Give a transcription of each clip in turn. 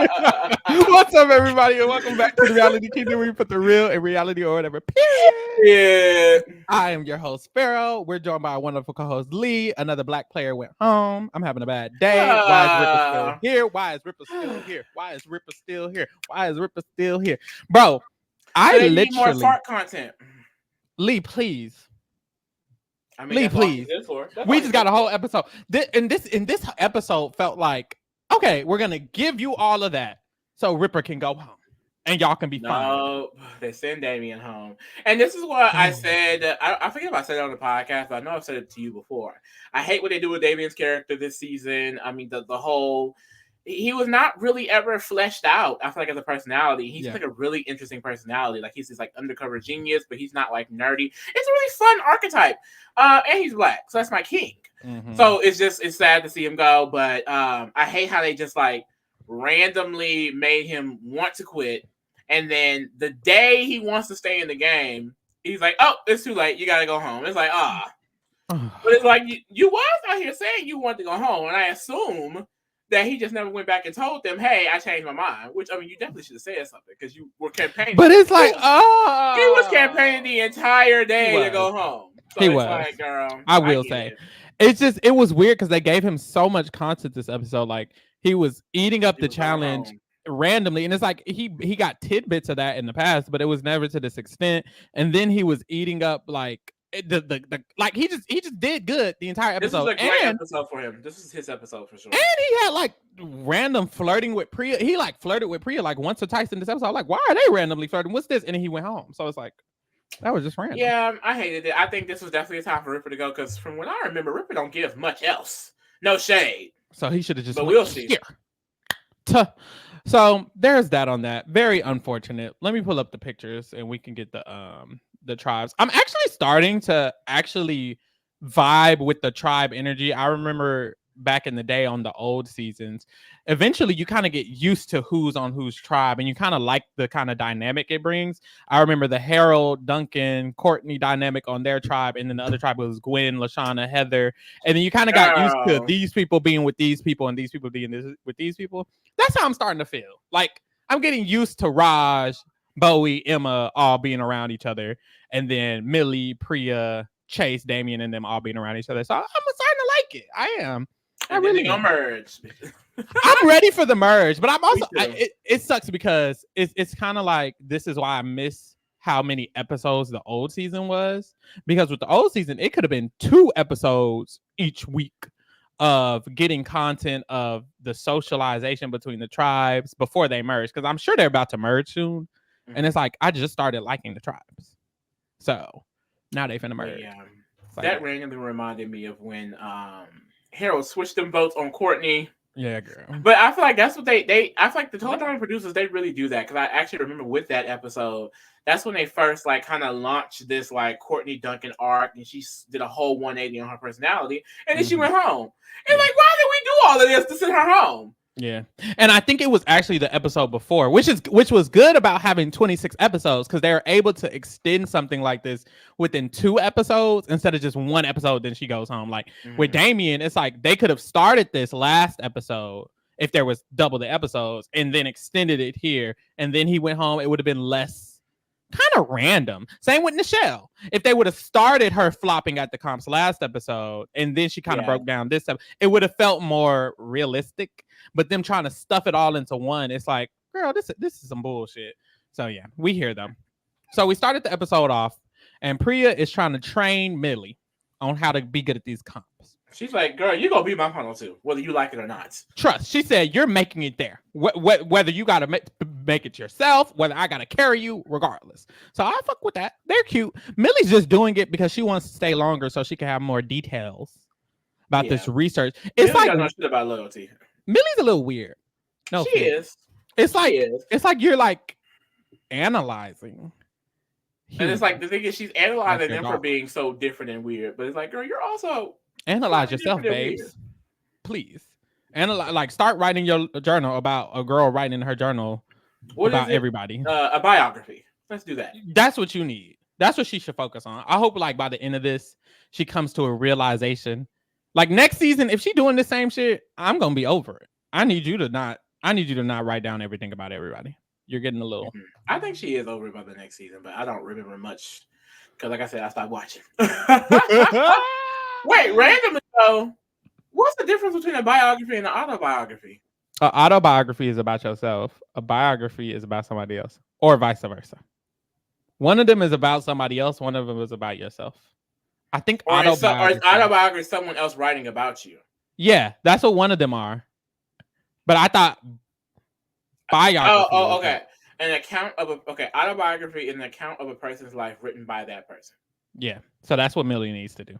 What's up, everybody, and welcome back to the Reality Kingdom, where we put the real in reality or whatever. Period. Yeah. I am your host, Pharaoh. We're joined by our wonderful co-host Lee. Another black player went home. I'm having a bad day. Why is Ripper still here? Why is Ripper still here? Why is Ripper still here? Why is Ripper still here? Bro, I they need more literally fart content. Lee, please. I mean, Lee, that's all please. he's good for. We just got a whole episode. In this episode felt like, okay, we're gonna give you all of that so Ripper can go home and y'all can be fine. No, they send Damien home. And this is what I said. I forget if I said it on the podcast, but I know I've said it to you before. I hate what they do with Damien's character this season. I mean, the whole... He was not really ever fleshed out, I feel like, as a personality. He's like a really interesting personality. Like, he's this like undercover genius, but he's not like nerdy. It's a really fun archetype. And he's black, so that's my king. Mm-hmm. So it's sad to see him go, but I hate how they just like randomly made him want to quit. And then the day he wants to stay in the game, he's like, oh, it's too late. You got to go home. It's like, but it's like, you was out here saying you wanted to go home. And I assume that he just never went back and told them, hey, I changed my mind. Which, I mean, you definitely should have said something because you were campaigning. But it's like, he was campaigning the entire day to go home. So he it's was. Like, girl, I will say. It was weird because they gave him so much content this episode. Like, he was eating up the challenge randomly. And it's like, he got tidbits of that in the past, but it was never to this extent. And then he was eating up, like, like he just did good the entire episode. This is a great episode for him. This is his episode for sure. And he had like random flirting with Priya. He like flirted with Priya like once or twice in this episode. I'm like, why are they randomly flirting? What's this? And then he went home. So it's like, that was just random. Yeah, I hated it. I think this was definitely a time for Ripper to go because from what I remember, Ripper don't give much else. No shade. So he should have just. But we'll see. Here. So there's that on that. Very unfortunate. Let me pull up the pictures and we can get the tribes. I'm actually starting to vibe with the tribe energy. I remember back in the day on the old seasons, eventually you kind of get used to who's on whose tribe and you kind of like the kind of dynamic it brings. I remember the Harold, Duncan, Courtney dynamic on their tribe, and then the other tribe was Gwen, Lashana, Heather, and then you kind of got used to these people being with these people and these people being with these people. That's how I'm starting to feel. Like, I'm getting used to Raj, Bowie, Emma all being around each other, and then Millie, Priya, Chase, Damien, and them all being around each other. So I'm starting to like it. I am. I really am. Merge. I'm ready for the merge, but I'm also. It sucks because it's kind of like, this is why I miss how many episodes the old season was, because with the old season it could have been 2 episodes each week of getting content of the socialization between the tribes before they merge, because I'm sure they're about to merge soon. And it's like, I just started liking the tribes, so now they finna merge. Yeah, that randomly reminded me of when Harold switched them votes on Courtney. Yeah, girl. But I feel like that's what they I feel like the Total Drama producers, they really do that, because I actually remember with that episode, that's when they first like kind of launched this like Courtney Duncan arc, and she did a whole 180 on her personality, and then she went home. And like, why did we do all of this to send her home? Yeah, and I think it was actually the episode before, which was good about having 26 episodes, because they were able to extend something like this within 2 episodes instead of just 1 episode. Then she goes home. Like with Damien, it's like they could have started this last episode if there was double the episodes, and then extended it here, and then he went home. It would have been less kind of random. Same with Nichelle. If they would have started her flopping at the comps last episode, and then she kind of broke down this time, it would have felt more realistic. But them trying to stuff it all into one, it's like, girl, this is some bullshit. So yeah, we hear them. So we started the episode off, and Priya is trying to train Millie on how to be good at these comps. She's like, girl, you're going to be my final 2, whether you like it or not. Trust. She said, you're making it there. Whether you got to make it yourself, whether I got to carry you, regardless. So I fuck with that. They're cute. Millie's just doing it because she wants to stay longer so she can have more details about this research. It's Millie like, don't know shit about loyalty. Millie's a little weird. No, she is. It's like you're like analyzing. And it's like, the thing is, she's analyzing them for being so different and weird. But it's like, girl, you're also... Analyze yourself, babes. Please. Analyze, like, start writing your journal about a girl writing in her journal about everybody. A biography. Let's do that. That's what you need. That's what she should focus on. I hope, like, by the end of this, she comes to a realization. Like, next season, if she doing the same shit, I'm gonna be over it. I need you to not. I need you to not write down everything about everybody. You're getting a little. I think she is over by the next season, but I don't remember much because, like I said, I stopped watching. Wait, randomly though, what's the difference between a biography and an autobiography? An autobiography is about yourself. A biography is about somebody else, or vice versa. One of them is about somebody else. One of them is about yourself. I think autobiography is someone else writing about you. Yeah, that's what one of them are. But I thought biography. Oh, okay. An account of autobiography is an account of a person's life written by that person. Yeah, so that's what Millie needs to do.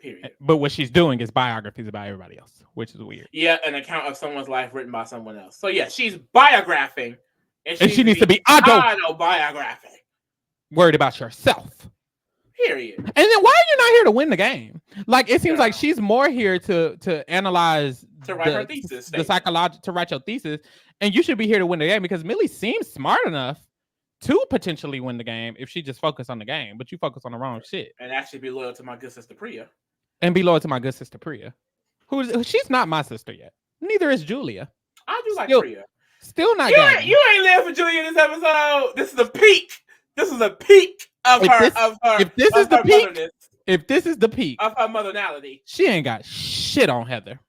Period. But what she's doing is biographies about everybody else, which is weird. Yeah, an account of someone's life written by someone else. So yeah, she's biographing, and she needs to be autobiographing. Worried about yourself. Period. And then why are you not here to win the game? Like it seems like she's more here to analyze, to write her thesis, the psychology, to write your thesis, and you should be here to win the game because Millie seems smart enough to potentially win the game if she just focus on the game, but you focus on the wrong shit. And actually be loyal to my good sister Priya. And be loyal to my good sister Priya, she's not my sister yet. Neither is Julia. I do like Priya. Still not. You ain't live for Julia in this episode. This is a peak. This is a peak of her. If this is the peak, if this is the peak of her motherality, she ain't got shit on Heather.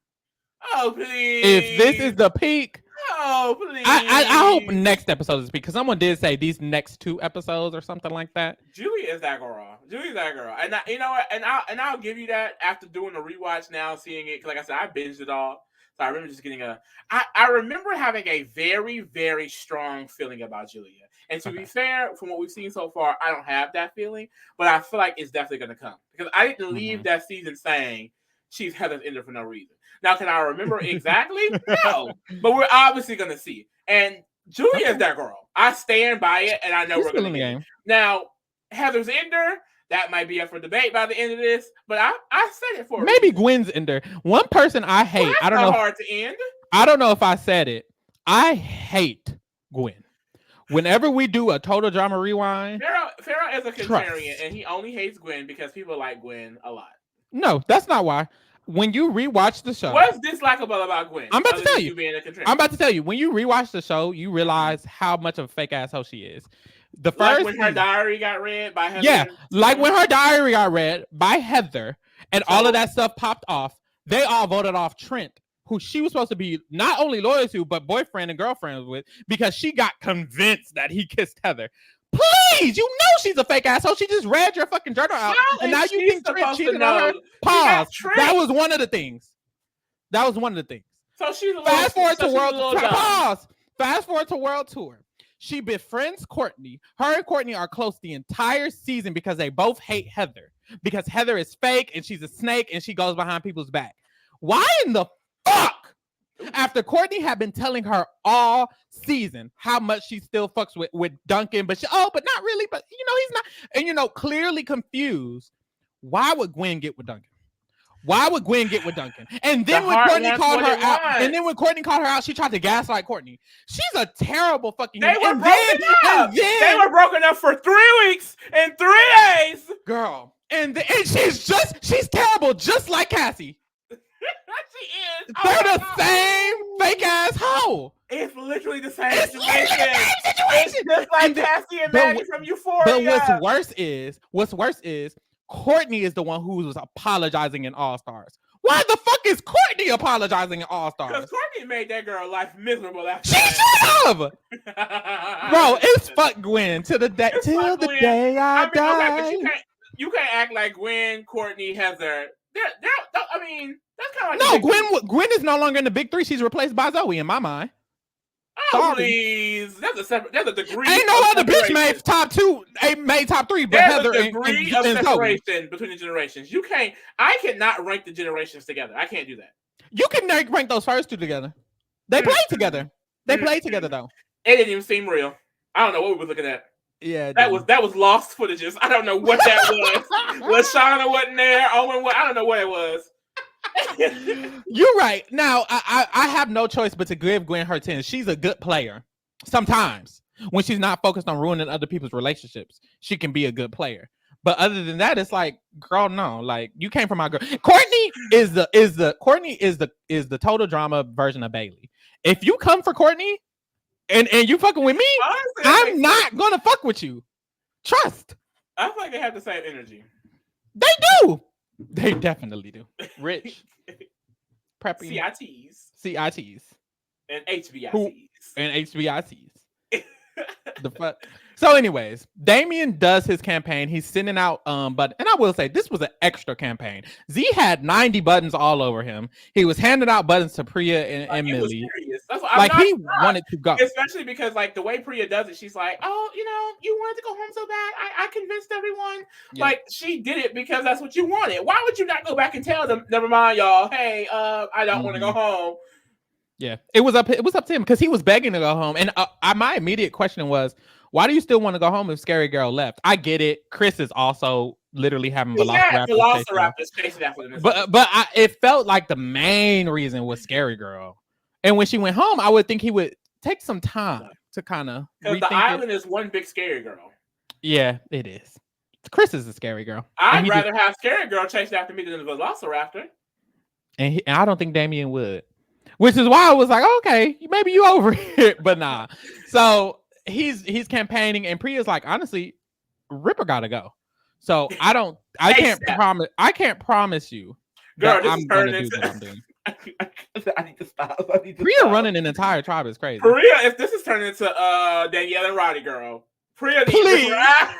Oh please! If this is the peak. Oh please! I hope next episode is because someone did say these next 2 episodes or something like that. Julia is that girl. Julie's that girl, and you know what? And I'll give you that after doing a rewatch now, seeing it. Because like I said, I binged it all, so I remember just getting I remember having a very, very strong feeling about Julia. And to be fair, from what we've seen so far, I don't have that feeling, but I feel like it's definitely going to come because I didn't leave that season saying she's Heather's ender for no reason. Now, can I remember exactly? No, but we're obviously going to see. And Julia is that girl. I stand by it, and I know we're going to get it. Now, Heather's ender, that might be up for debate by the end of this, but I said it for maybe Gwen's ender. One person I hate. Well, I don't know. Hard to end. I don't know if I said it. I hate Gwen. Whenever we do a total drama rewind, Pharaoh is a contrarian, and he only hates Gwen because people like Gwen a lot. No, that's not why. When you rewatch the show, what's dislikable about Gwen? I'm about to tell you. I'm about to tell you. When you rewatch the show, you realize how much of a fake asshole she is. The first, like when her diary got read by Heather. Yeah, like when her diary got read by Heather, and all of that stuff popped off. They all voted off Trent, who she was supposed to be not only loyal to, but boyfriend and girlfriend with, because she got convinced that he kissed Heather. Please, you know she's a fake asshole. She just read your fucking journal out, and now you think Trent cheated on her. Pause. That was one of the things. So she's a fast forward to world tour. Pause. Fast forward to world tour. She befriends Courtney. Her and Courtney are close the entire season because they both hate Heather. Because Heather is fake and she's a snake and she goes behind people's back. Why in the fuck? After Courtney had been telling her all season how much she still fucks with Duncan, but but not really, but he's not, and clearly confused. Why would Gwen get with Duncan? And then when Courtney called her out, she tried to gaslight Courtney. She's a terrible fucking. They were broken up for 3 weeks and 3 days, girl. And she's terrible, just like Cassie. She is. They're the same fake ass hoe. It's literally the same situation. It's just like Cassie and Maggie from Euphoria. But what's worse is Courtney is the one who was apologizing in All Stars. Why the fuck is Courtney apologizing in All Stars? Because Courtney made that girl life miserable after she should have. Bro, it's fuck Gwen till the day I die. Okay, but you can't act like Gwen, Courtney, Heather. I mean, that's kind of like Gwen is no longer in the big 3. She's replaced by Zoe in my mind. Oh, please. That's a degree. Ain't no other bitch made top 2. Made top 3, but there's Heather a degree of separation between the generations. I cannot rank the generations together. I can't do that. You can rank those first 2 together. They played together. They played together though. It didn't even seem real. I don't know what we were looking at. Yeah, that was lost footages. I don't know what that was. LaShawna wasn't there. Owen, I don't know what it was. You're right. Now I have no choice but to give Gwen her 10. She's a good player. Sometimes when she's not focused on ruining other people's relationships, she can be a good player. But other than that, it's like, girl, no. Like, you came from my girl. Courtney is the total drama version of Bailey. if you come for Courtney and you fucking with me, Honestly, I'm not gonna fuck with you. Trust. I feel like they have the same energy. They do. They definitely do. Rich, preppy, CITs, and HBICs. And HBICs. The fuck. So, anyways, Damien does his campaign. He's sending out but and I will say this was an extra campaign. Z had 90 buttons all over him. He was handing out buttons to Priya and Millie. That's like he wanted to go. Especially because like the way Priya does it, she's like, oh, you wanted to go home so bad. I convinced everyone. Yeah. Like she did it because that's what you wanted. Why would you not go back and tell them, never mind, y'all, hey, I don't want to go home. Yeah, it was up to him because he was begging to go home. And my immediate question was, why do you still want to go home if Scary Girl left? I get it. Chris is also literally having Velociraptors chasing after them. But it felt like the main reason was Scary Girl. And when she went home, I would think he would take some time to kind of because the island is one big Scary Girl. Yeah, it is. Chris is a Scary Girl. I'd rather have Scary Girl chasing after me than the Velociraptor. And I don't think Damien would. Which is why I was like, okay, maybe you over it, but nah. So he's campaigning, and Priya's like, honestly, Ripper gotta go. So I can't promise you that I'm gonna do what I'm doing. I need to stop. Priya running an entire tribe is crazy. Priya, if this is turning into Danielle and Roddy girl, Priya needs Ripper out.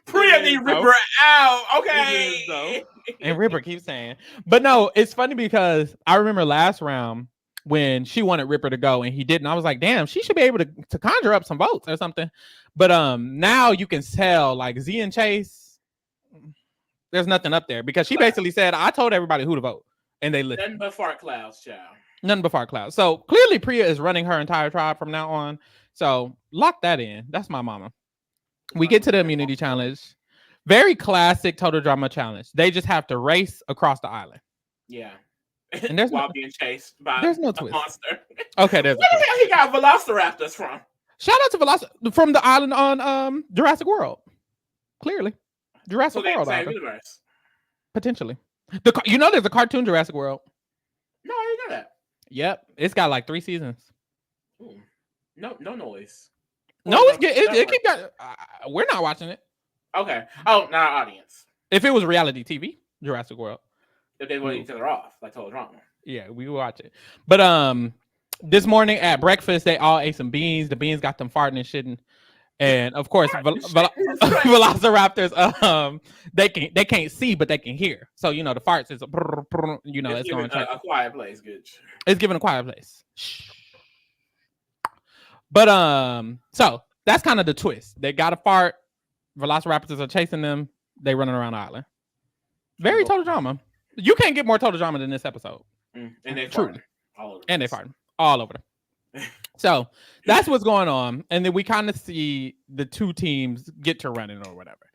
Priya needs Ripper out. Okay. And Ripper keeps saying, but no, it's funny because I remember last round when she wanted Ripper to go and he didn't. I was like, damn, she should be able to conjure up some votes or something. But now you can tell like Z and Chase, there's nothing up there because she basically said, I told everybody who to vote and they listened. Nothing but fart clouds, child. Nothing but fart clouds. So clearly Priya is running her entire tribe from now on. So lock that in. That's my mama. We get to the immunity challenge. Very classic total drama challenge. They just have to race across the island. Yeah. And there's while being chased by a monster. Okay, there's where the hell he got Velociraptors from? Shout out to Velociraptor from the island on Jurassic World. Clearly. Jurassic World. Same universe. Potentially. There's a cartoon Jurassic World. No, I didn't know that. Yep. It's got like 3 seasons. Ooh. No noise. No, it's good. It keep got. We're not watching it. Okay. Oh, not our audience. If it was reality TV, Jurassic World. If they want each other off, like total drama. Yeah, we watch it. But this morning at breakfast, they all ate some beans. The beans got them farting and shitting. And of course, Velociraptors, they can't see, but they can hear. So the farts is it's going a quiet place. Good. It's giving a quiet place. Shh. But so that's kind of the twist. They got a fart. Velociraptors are chasing them. They running around the island. Very total drama. You can't get more total drama than this episode. And they farting all over. And they farting all over them. So that's what's going on. And then we kind of see the 2 teams get to running or whatever.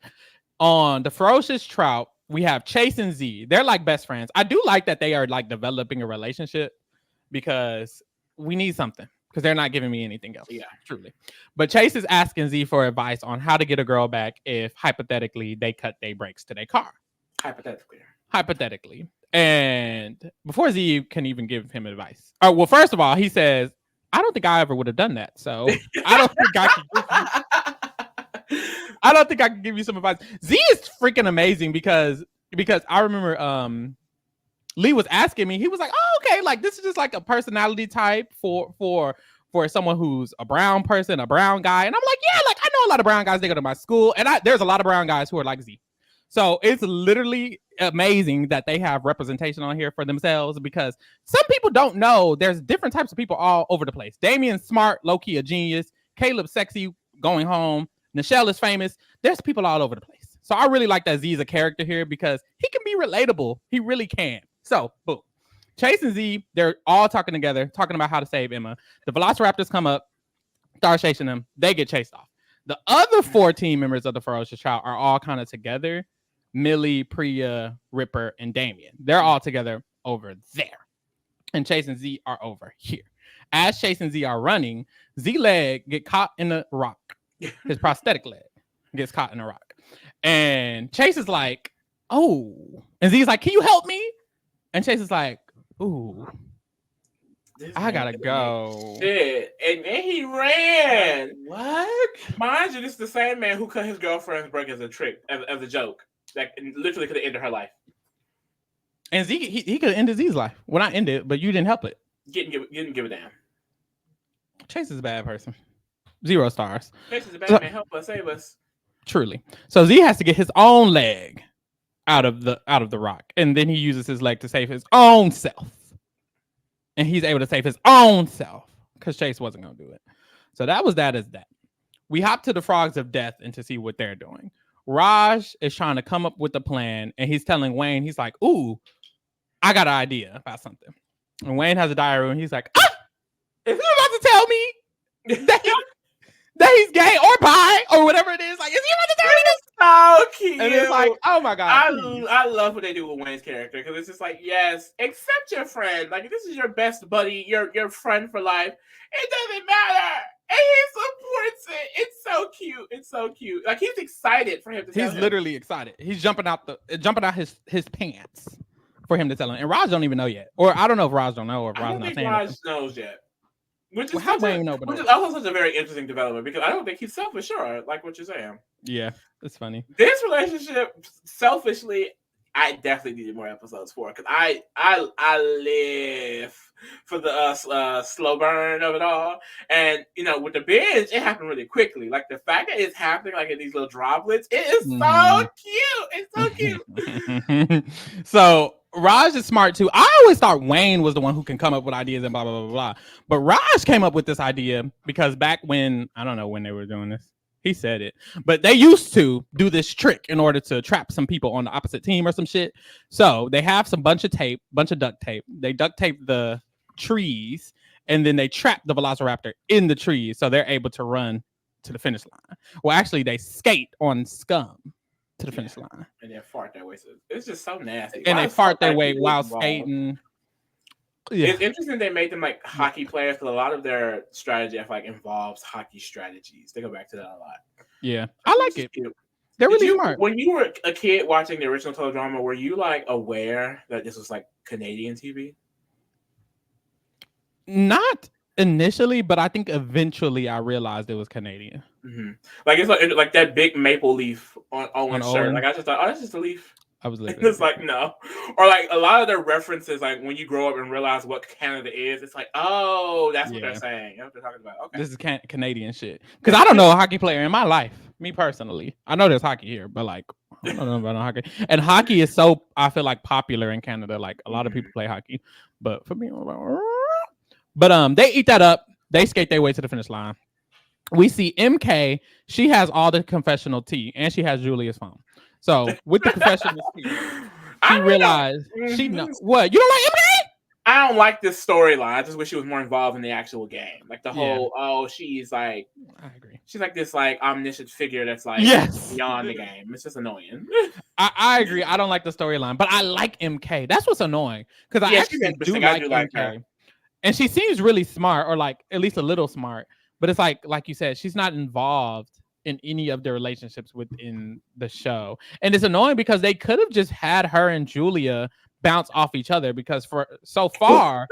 On the Ferocious Trout, we have Chase and Z. They're like best friends. I do like that they are like developing a relationship because we need something. Because they're not giving me anything else. Yeah, truly. But Chase is asking Z for advice on how to get a girl back if hypothetically they cut their brakes to their car. Hypothetically. And before Z can even give him advice. Well, first of all, he says, I don't think I ever would have done that. So I don't think I can give you some advice. Z is freaking amazing because I remember Lee was asking me, he was like, oh, okay, like this is just like a personality type for someone who's a brown person, a brown guy. And I'm like, yeah, like I know a lot of brown guys, they go to my school, and there's a lot of brown guys who are like Z. So it's literally amazing that they have representation on here for themselves because some people don't know there's different types of people all over the place. Damien's smart, low-key a genius. Caleb's sexy, going home. Nichelle is famous. There's people all over the place. So I really like that Z is a character here because he can be relatable. He really can. So, boom. Chase and Z, they're all talking together, talking about how to save Emma. The Velociraptors come up, start chasing them. They get chased off. The other 4 team members of the Ferocious Child are all kind of together. Millie, Priya, Ripper, and Damien. They're all together over there. And Chase and Z are over here. As Chase and Z are running, Z leg get caught in a rock. His prosthetic leg gets caught in a rock. And Chase is like, oh. And Z's like, can you help me? And Chase is like, ooh. This I man gotta didn't make go. shit, and then he Like, ran. what? Mind you, this is the same man who cut his girlfriend's break as a trick, as a joke, that literally could have ended her life. And Z, he could have ended Z's life. Well, not end it, but you didn't help it. Didn't give a damn. Chase is a bad person. 0 stars. Chase is a So, bad man. Help us, save us. truly. So Z has to get his own leg out of the rock, and then he uses his leg to save his own self, and he's able to save his own self because Chase wasn't gonna do it. So that was that as that. We hop to the Frogs of Death and to see what they're doing. Raj is trying to come up with a plan, and he's telling Wayne, he's like, "Ooh, I got an idea about something." And Wayne has a diary, and he's like, "Ah, is he about to tell me that he's gay or bi or whatever it is? Like, is he about to tell me this?" So cute. And it's like, oh my god, I love what they do with Wayne's character, because it's just like, yes, accept your friend. Like, this is your best buddy, your friend for life. It doesn't matter. And he supports it. It's so cute. It's so cute. Like, he's excited for him to tell he's him. literally excited. He's jumping out his pants for him to tell him. And Raj don't even know yet. Or I don't know if Raj don't know or if I Raj don't not think saying Raj anything. knows yet. Which Well, is, how Wayne know, which is also such a very interesting development, because I don't think he's selfish, sure, like what you're saying. Yeah, it's funny. This relationship, selfishly, I definitely needed more episodes for, because I live for the slow burn of it all. And with the binge, it happened really quickly. Like, the fact that it's happening like in these little droplets, it is so cute. It's so cute. So Raj is smart too. I always thought Wayne was the one who can come up with ideas and blah blah blah blah. But Raj came up with this idea because back when, I don't know when they were doing this. He said it, but they used to do this trick in order to trap some people on the opposite team or some shit. So they have some bunch of duct tape. They duct tape the trees, and then they trap the Velociraptor in the trees, so they're able to run to the finish line. Well, actually, they skate on scum to the finish line, and then fart their way. So it's just so nasty. and they fart their way while skating. Yeah. It's interesting they made them like hockey players, because a lot of their strategy, I feel like, involves hockey strategies. They go back to that a lot. Yeah, I like it. They're really smart. When you were a kid watching the original teledrama, were you like aware that this was like Canadian TV? Not initially, but I think eventually I realized it was Canadian. Mm-hmm. Like, it's like that big maple leaf on Owen's shirt. Like, I just thought, oh, that's just a leaf. I was like, it's like, no. Or like a lot of their references, like when you grow up and realize what Canada is, it's like, oh, that's what they're saying. That's what they're talking about. Okay, this is Canadian shit. Because I don't know a hockey player in my life, me personally. I know there's hockey here, but like, I don't know about no hockey. And hockey is so, I feel like, popular in Canada. Like, a lot of people play hockey. But for me, they eat that up. They skate their way to the finish line. We see MK. She has all the confessional tea, and she has Julia's phone. So with the confessional tea, she realized she knows what. You don't like MK? I don't like this storyline. I just wish she was more involved in the actual game. Like the whole, she's like, I agree. She's like this like omniscient figure that's like beyond the game. It's just annoying. I agree. I don't like the storyline, but I like MK. That's what's annoying, because I actually do like MK. Her. And she seems really smart, or like at least a little smart. But it's like you said, she's not involved in any of the relationships within the show. And it's annoying because they could have just had her and Julia bounce off each other, because for so far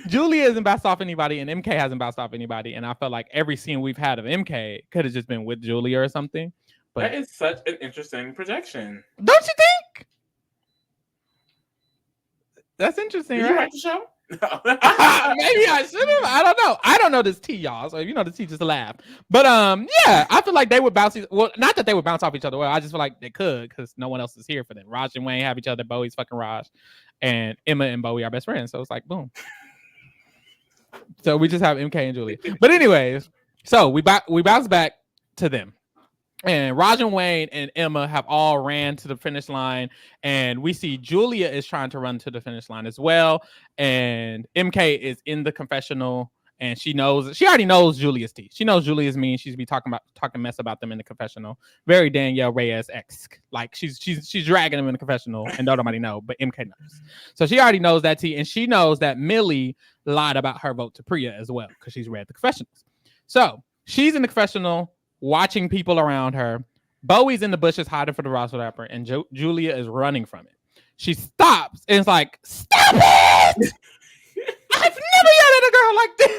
Julia hasn't bounced off anybody and MK hasn't bounced off anybody, and I felt like every scene we've had of MK could have just been with Julia or something. But that is such an interesting projection, don't you think? That's interesting. Did right? You write the show? Maybe I should have. I don't know. I don't know this tea, y'all. So if you know the tea, just laugh. But yeah, I feel like they would bounce. Well, not that they would bounce off each other. Well, I just feel like they could, because no one else is here for them. Raj and Wayne have each other. Bowie's fucking Raj, and Emma and Bowie are best friends. So it's like boom. So we just have MK and Julia. But anyways, so we bounce back to them. And Raj and Wayne and Emma have all ran to the finish line. And we see Julia is trying to run to the finish line as well. And MK is in the confessional. And she already knows Julia's tea. She knows Julia's mean. She's be talking mess about them in the confessional. Very Danielle Reyes-esque. Like she's dragging them in the confessional and nobody know, but MK knows. So she already knows that tea. And she knows that Millie lied about her vote to Priya as well, because she's read the confessionals. So she's in the confessional, watching people around her. Bowie's in the bushes hiding for the Velociraptor, and Julia is running from it. She stops and it's like, stop it! I've never yelled at a girl like this.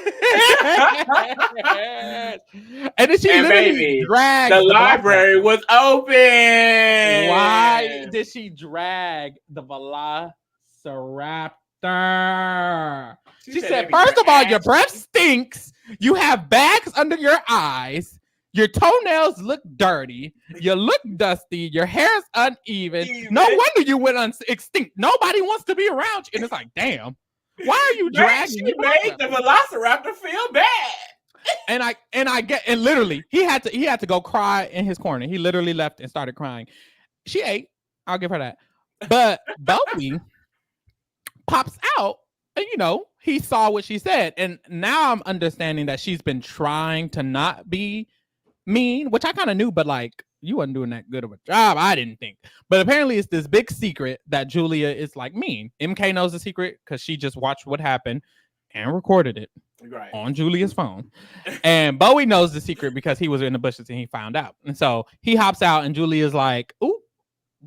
And then she And literally baby, drags the the library velociraptor. was open. Why did she drag the velociraptor? She She said, said, baby, you're first of all, your breath ashy. stinks. You have bags under your eyes. Your toenails look dirty. You look dusty. Your hair's uneven. No wonder you went extinct. Nobody wants to be around you. And it's like, damn, why are you dragging She the made the velociraptor feel bad. and literally he had to go cry in his corner. He literally left and started crying. She ate. I'll give her that. But Bowie pops out and he saw what she said. And now I'm understanding that she's been trying to not be mean, which I kind of knew, but like you wasn't doing that good of a job, I didn't think. But apparently it's this big secret that Julia is like mean. MK knows the secret because she just watched what happened and recorded it on Julia's phone. And Bowie knows the secret because he was in the bushes and he found out. And so he hops out and Julia's like, ooh,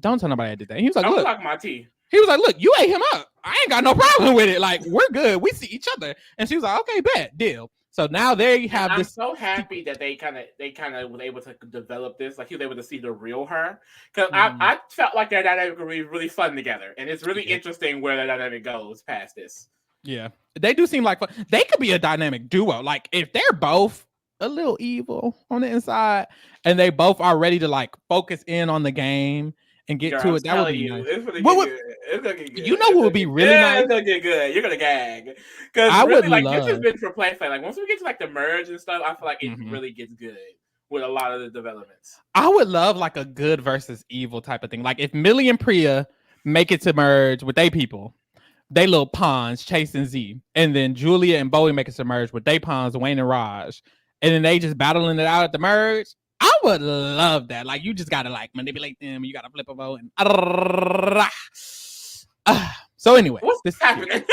don't tell nobody I did that. And he was like, I was look, talking my tea. He was like, look, you ate him up. I ain't got no problem with it. Like, we're good. We see each other. And she was like, okay, bet, deal. So now they have I'm this. so happy that they kind of were able to develop this. Like he was able to see the real her, because I felt like their dynamic would be really fun together, and it's really interesting where their dynamic goes past this. Yeah, they do seem like fun. They could be a dynamic duo. Like if they're both a little evil on the inside, and they both are ready to like focus in on the game and get to it. That would be nice. It's gonna get good. It's gonna get good. You know what would be really nice? It's gonna get good. You're gonna gag. Because really, like this has been for play. Like once we get to like the merge and stuff, I feel like it really gets good with a lot of the developments. I would love like a good versus evil type of thing. Like if Millie and Priya make it to merge with they people, they little pawns chasing Z, and then Julia and Bowie make it to merge with they pawns Wayne and Raj, and then they just battling it out at the merge. I would love that. Like you just gotta like manipulate them. You gotta flip a vote. So anyway, what's happening?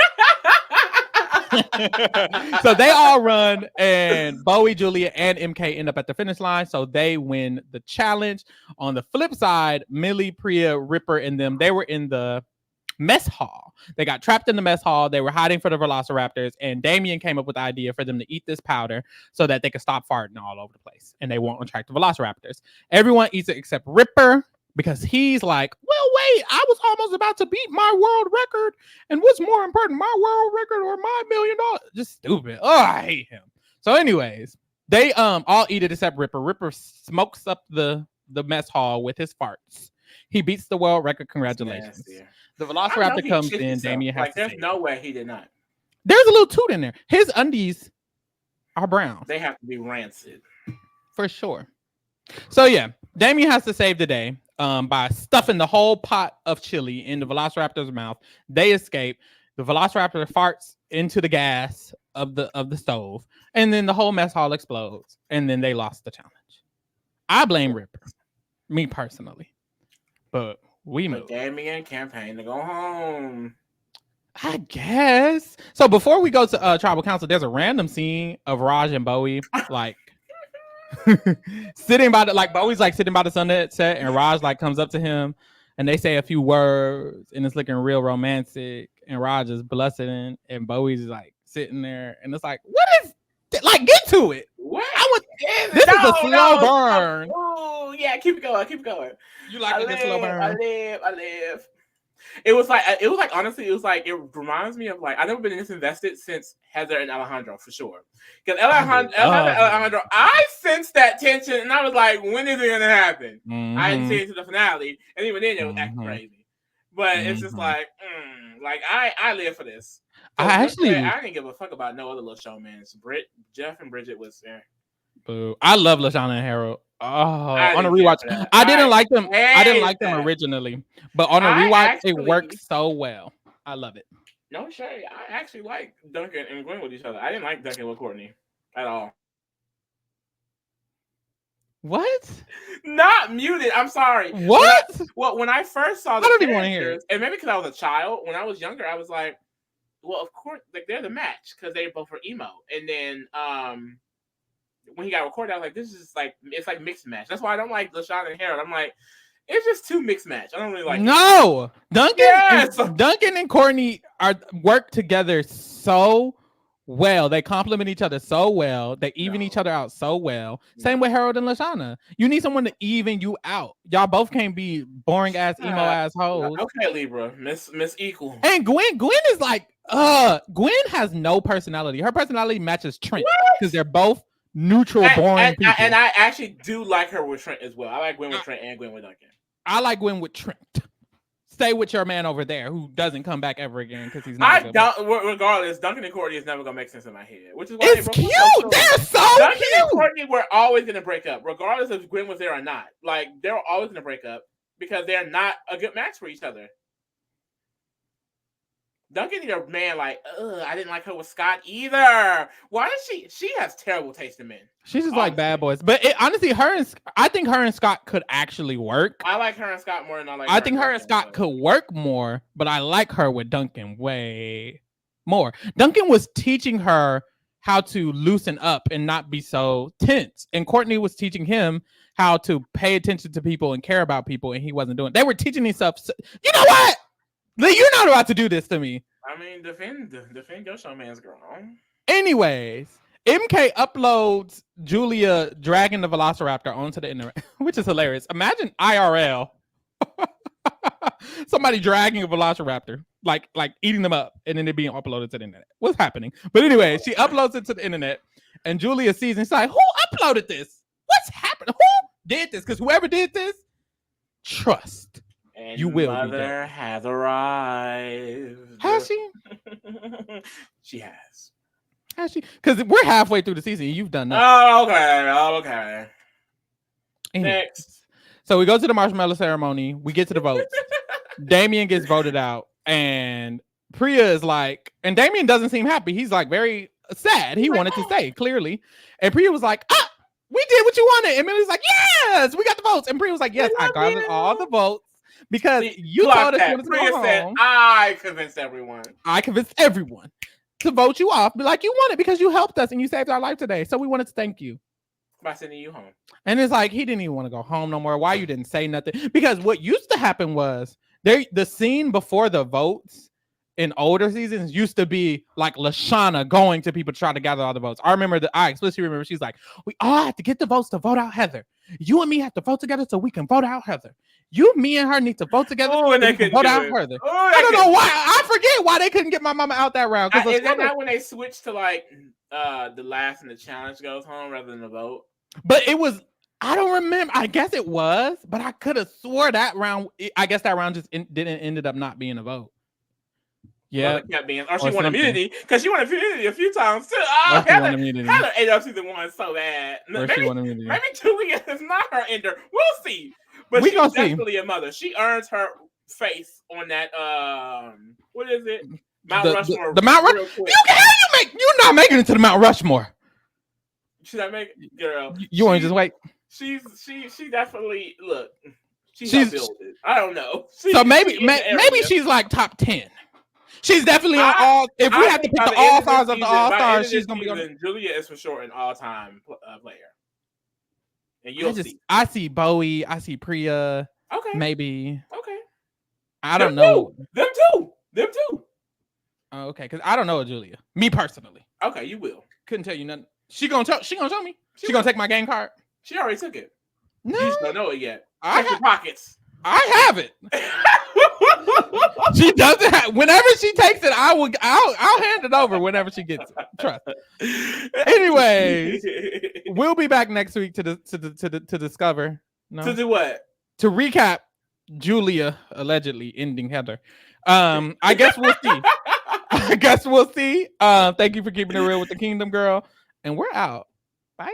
So they all run, and Bowie, Julia, and MK end up at the finish line. So they win the challenge. On the flip side, Millie, Priya, Ripper, and them, they were in the mess hall. They got trapped in the mess hall. They were hiding for the velociraptors, and Damien came up with the idea for them to eat this powder so that they could stop farting all over the place and they won't attract the velociraptors. Everyone eats it except Ripper because he's like, well, wait, I was almost about to beat my world record, and what's more important, my world record or my $1 million? Just stupid. Oh, I hate him. So anyways, they all eat it except Ripper. Ripper smokes up the mess hall with his farts. He beats the world record. Congratulations. The velociraptor comes in. Damien has to there's no way he did not. There's a little toot in there. His undies are brown. They have to be rancid. For sure. So yeah, Damien has to save the day by stuffing the whole pot of chili in the velociraptor's mouth. They escape. The velociraptor farts into the gas of the stove, and then the whole mess hall explodes, and then they lost the challenge. I blame Ripper, me personally. But we moved. Damien campaign to go home. I guess. So before we go to tribal council, there's a random scene of Raj and Bowie like sitting by the Bowie's like sitting by the sunset, and Raj like comes up to him, and they say a few words, and it's looking real romantic, and Raj is blushing, and Bowie's like sitting there, and it's like, what is like? Get to it. What? This is a slow burn. Oh yeah, keep it going. Keep it going. You like a slow burn? I live. It was like honestly, it reminds me of like I've never been this invested since Heather and Alejandro for sure. Because Alejandro, I sensed that tension, and I was like, when is it gonna happen? I didn't see it to the finale, and even then it was acting crazy. But it's just like, I live for this. I didn't give a fuck about no other little showmans. Jeff and Bridget was there. Boo. I love LaShawna and Harold. Oh, on a rewatch, I didn't like them. I didn't like them originally, but on a rewatch, it works so well. I love it. No shade. I actually like Duncan and Gwen with each other. I didn't like Duncan with Courtney at all. What? Not muted. I'm sorry. What? When I first saw the I don't even want to hear it. And maybe because I was a child. When I was younger, I was like, well, of course, like they're the match because they both were emo. And then when he got recorded, I was like, this is like it's like mixed match. That's why I don't like LaShawna and Harold. I'm like, It's just too mixed match. I don't really like it. No, Yes! Duncan and Courtney work together so well. They complement each other so well. They even each other out so well. Same with Harold and Lashana. You need someone to even you out. Y'all both can't be boring ass emo ass hoes. Okay, Libra, Miss Equal. And Gwen is like, Gwen has no personality. Her personality matches Trent because they're both neutral, boring people. And I actually do like her with Trent as well. I like Gwen with Trent and Gwen with Duncan. I like Gwen with Trent. Stay with your man over there who doesn't come back ever again because he's not. Regardless, Duncan and Courtney is never gonna make sense in my head. Which is why it's cute. They're so Duncan cute. And Courtney were always gonna break up, regardless if Gwen was there or not. Like they're always gonna break up because they're not a good match for each other. Duncan need a man like, I didn't like her with Scott either. Why does she has terrible taste in men. She's just like bad boys. But honestly, I think her and Scott could actually work. I like her and Scott more than I like I think her and Scott could work more, but I like her with Duncan way more. Duncan was teaching her how to loosen up and not be so tense. And Courtney was teaching him how to pay attention to people and care about people, and he wasn't doing it. They were teaching themselves. You know what? You're not about to do this to me. I mean, defend your show man's girl. Anyways, MK uploads Julia dragging the Velociraptor onto the internet, which is hilarious. Imagine IRL. Somebody dragging a Velociraptor, like eating them up, and then it being uploaded to the internet. What's happening? But anyway, she uploads it to the internet, and Julia sees and she's like, who uploaded this? What's happening? Who did this? Because whoever did this, trust. And you will. Mother has arrived. Has she? She has. Has she? Because we're halfway through the season. And you've done nothing. Oh, okay. Next. So we go to the marshmallow ceremony. We get to the votes. Damien gets voted out, and Priya is like, and Damien doesn't seem happy. He's like very sad. He wanted to stay clearly, and Priya was like, we did what you wanted. And Millie's like, yes, we got the votes. And Priya was like, yes, I got all the votes. Because you told us you wanted to go home. I convinced everyone to vote you off, but like you wanted because you helped us and you saved our life today. So we wanted to thank you by sending you home. And it's like he didn't even want to go home no more. Why you didn't say nothing? Because what used to happen was the scene before the votes in older seasons used to be like Lashana going to people to try to gather all the votes. I explicitly remember she's like, we all have to get the votes to vote out Heather. You and me have to vote together so we can vote out Heather. Me and her need to vote together so we can vote out Heather. I don't know why. I forget why they couldn't get my mama out that round. Is that not when they switched to like the last and the challenge goes home rather than the vote? But it was, I don't remember. I guess it was, but I could have swore that round. I guess that round just ended up not being a vote. Yeah, or she won immunity because she won immunity a few times too. Oh, Heather ate up season 1 so bad. Maybe Julia is not her ender. We'll see. But she's definitely a mother. She earns her face on that. What is it? Mount Rushmore. The Mount Rushmore. You're not making it to the Mount Rushmore. Should I make girl? You want to just wait? She definitely look. She's built it. I don't know. So maybe she's like top 10. She's definitely on all. If we have to pick the all stars of the all stars, she's gonna be on. Julia is for sure an all-time player. And you'll see. I see Bowie. I see Priya. Okay. Maybe. Okay. I don't know. Them too. Oh, okay, because I don't know Julia. Me personally. Okay, you will. Couldn't tell you nothing. She gonna show me. She gonna take my game card. She already took it. No. You just don't know it yet. Check your pockets. I have it. She doesn't have. Whenever she takes it, I'll hand it over whenever she gets it. Trust. Anyways, we'll be back next week to discover. No? To do what? To recap Julia allegedly ending Heather. I guess we'll see. Thank you for keeping it real with the Kingdom, girl, and we're out. Bye.